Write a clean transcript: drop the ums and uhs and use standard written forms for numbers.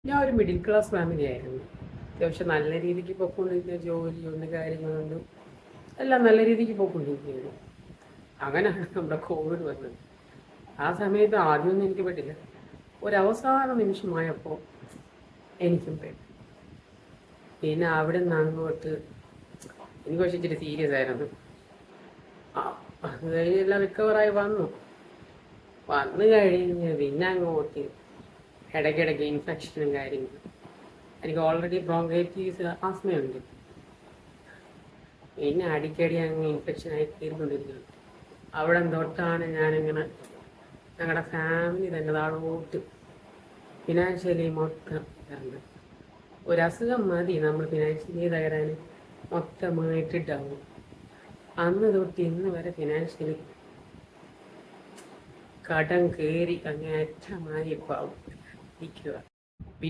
ഞാൻ ഒരു middle class family ആയിരുന്നു. അത്യാവശ്യം നല്ല രീതിക്ക് പോയിക്കൊണ്ടിരിക്കുന്ന ജോലിയുണ്ട്, കാര്യങ്ങളുണ്ട്, എല്ലാം നല്ല രീതിക്ക് പോയിക്കൊണ്ടിരിക്കുകയാണ്. അങ്ങനെയാണ് നമ്മുടെ കോവിഡ് വന്നത്. ആ സമയത്ത് ആദ്യമൊന്നും എനിക്ക് പറ്റില്ല. ഒരവസാന നിമിഷമായപ്പോൾ എനിക്കും പെട്ടു. പിന്നെ അവിടെ നിന്ന് അങ്ങോട്ട് എനിക്ക് പക്ഷേ ഇച്ചിരി സീരിയസ് ആയിരുന്നു. ആ, അത് കഴിഞ്ഞ് എല്ലാം റിക്കവറായി വന്നു കഴിഞ്ഞ് പിന്നെ അങ്ങോട്ട് ഇടയ്ക്കിടയ്ക്ക് ഇൻഫെക്ഷനും കാര്യങ്ങളും. എനിക്ക് ഓൾറെഡി ബ്രോങ്കൈറ്റീസ് ആസ്മയുണ്ട്. പിന്നെ അടിക്കടി അങ്ങ് ഇൻഫെക്ഷനായി തീർന്നുകൊണ്ടിരിക്കുന്നു. അവിടെ തൊട്ടാണ് ഞാനിങ്ങനെ ഞങ്ങളുടെ ഫാമിലി തന്നെ താഴോട്ട് ഫിനാൻഷ്യലി മൊത്തം തരണം. ഒരസുഖം മതി നമ്മൾ ഫിനാൻഷ്യലി തകരാൻ, മൊത്തമായിട്ടിട്ടാവും. അന്ന് തൊട്ട് ഇന്ന് വരെ ഫിനാൻഷ്യലി കടം കയറി അങ്ങേയറ്റമായി ഇപ്പോൾ ഇരിക്കുക. പിന്നെ